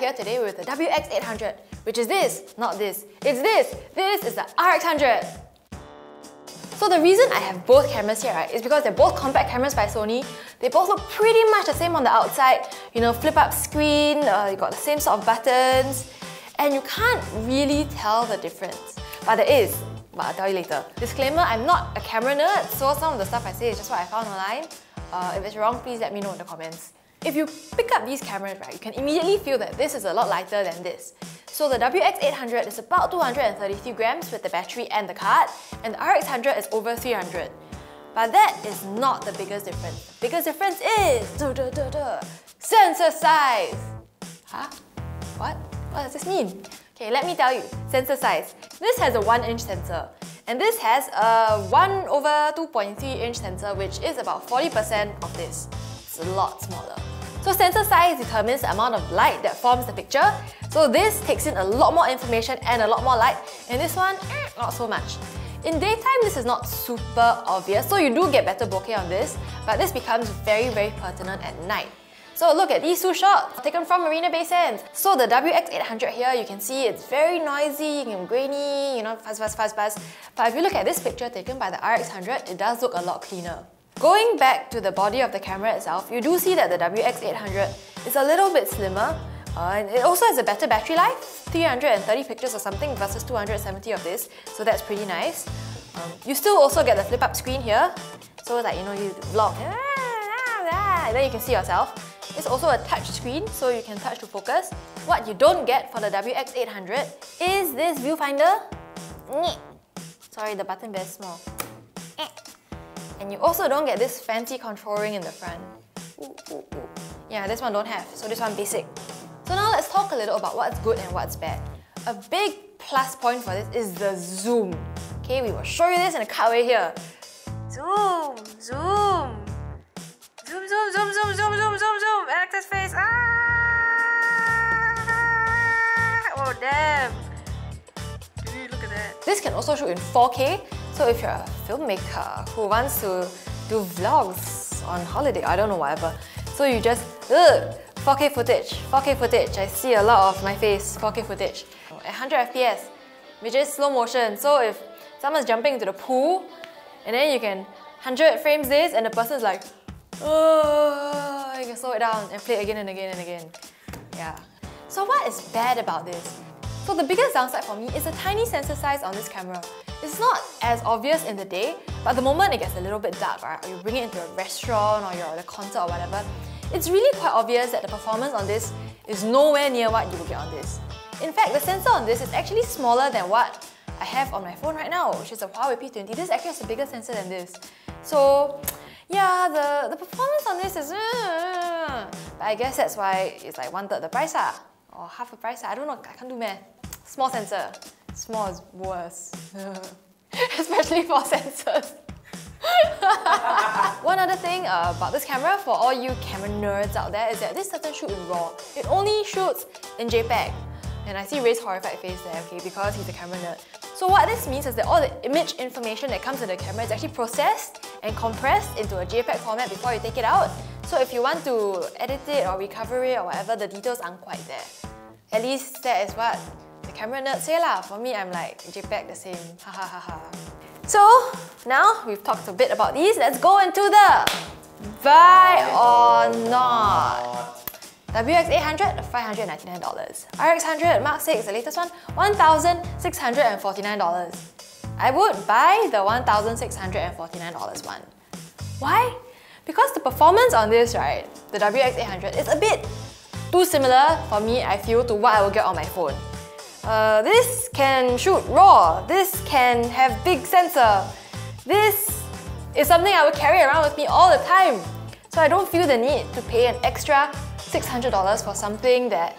here today with the WX800, which is this, not this. It's this. This is the RX100. So the reason I have both cameras here, right, is because they're both compact cameras by Sony. They both look pretty much the same on the outside. You know, flip up screen, you got the same sort of buttons, and you can't really tell the difference. But there is, but I'll tell you later. Disclaimer, I'm not a camera nerd, so some of the stuff I say is just what I found online. If it's wrong, please let me know in the comments. If you pick up these cameras, right, you can immediately feel that this is a lot lighter than this. So the WX800 is about 233 grams with the battery and the card, and the RX100 is over 300. But that is not the biggest difference. The biggest difference is sensor size. Huh? What? What does this mean? Okay, let me tell you. Sensor size. This has a 1-inch sensor, and this has a 1/2.3-inch sensor, which is about 40% of this. It's a lot smaller. So sensor size determines the amount of light that forms the picture. So this takes in a lot more information and a lot more light, and this one, not so much. In daytime, this is not super obvious, so you do get better bokeh on this, but this becomes very, very pertinent at night. So look at these two shots taken from Marina Bay Sands. So the WX800 here, you can see it's very noisy, grainy, you know, fuzz. But if you look at this picture taken by the RX100, it does look a lot cleaner. Going back to the body of the camera itself, you do see that the WX800 is a little bit slimmer, and it also has a better battery life, 330 pictures or something versus 270 of this, so that's pretty nice. You still also get the flip-up screen here, so that, you know, you vlog, and then you can see yourself. It's also a touch screen, so you can touch to focus. What you don't get for the WX800 is this viewfinder. Sorry, the button very small. And you also don't get this fancy control ring in the front. Yeah, this one don't have, so this one basic. So now let's talk a little about what's good and what's bad. A big plus point for this is the zoom. Okay, we will show you this in a cutaway here. Zoom, zoom. Zoom, zoom, zoom, zoom, zoom, zoom, zoom, zoom. Alexa's face. Ah! Oh, damn. Look at that. This can also shoot in 4K. So if you're a filmmaker who wants to do vlogs on holiday, I don't know, whatever. So you just, 4K footage, 4K footage. I see a lot of my face, 4K footage. At 100 FPS, which is slow motion. So if someone's jumping into the pool, and then you can 100 frames this, and the person's like, oh, you can slow it down and play it again and again and again. Yeah. So what is bad about this? So the biggest downside for me is the tiny sensor size on this camera. It's not as obvious in the day, but the moment it gets a little bit dark, right, or you bring it into a restaurant or you're at a concert or whatever, it's really quite obvious that the performance on this is nowhere near what you will get on this. In fact, the sensor on this is actually smaller than what I have on my phone right now, which is a Huawei P20. This actually has a bigger sensor than this. So yeah, the performance on this is but I guess that's why it's like 1/3 the price, or half the price. I don't know, I can't do math. Small sensor. Small is worse. Especially for sensors. One other thing about this camera, for all you camera nerds out there, is that this doesn't shoot in RAW. It only shoots in JPEG. And I see Ray's horrified face there, okay, because he's a camera nerd. So what this means is that all the image information that comes in the camera is actually processed and compressed into a JPEG format before you take it out. So if you want to edit it or recover it or whatever, the details aren't quite there. At least that is what the camera nerds say lah. For me, I'm like, JPEG the same, ha ha ha ha. So now we've talked a bit about these, let's go into the buy or not. WX800, $599. RX100 Mark 6, the latest one, $1,649. I would buy the $1,649 one. Why? Because the performance on this, right, the WX800, is a bit too similar for me, I feel, to what I will get on my phone. This can shoot RAW, this can have big sensor. This is something I would carry around with me all the time. So I don't feel the need to pay an extra $600 for something that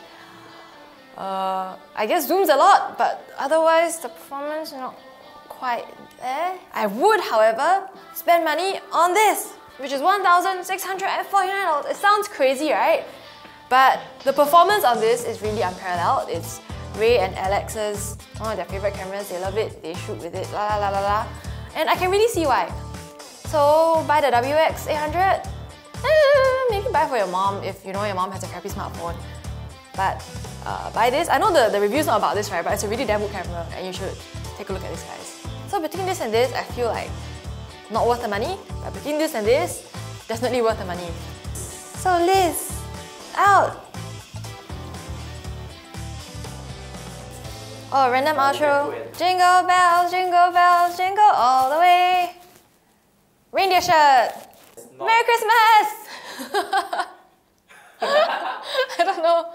I guess zooms a lot, but otherwise the performance is not quite there. I would, however, spend money on this, which is $1,649. It sounds crazy, right? But the performance on this is really unparalleled. It's Ray and Alex's, one of their favorite cameras. They love it, they shoot with it, la la la la la. And I can really see why. So buy the WX800. Maybe buy for your mom if you know your mom has a crappy smartphone. But buy this. I know the review's not about this, right? But it's a really damn good camera and you should take a look at this, guys. So between this and this, I feel like not worth the money. But between this and this, definitely worth the money. So Liz, out! Oh, random outro. Jingle bells, jingle all the way. Reindeer shirt. Merry Christmas! I don't know.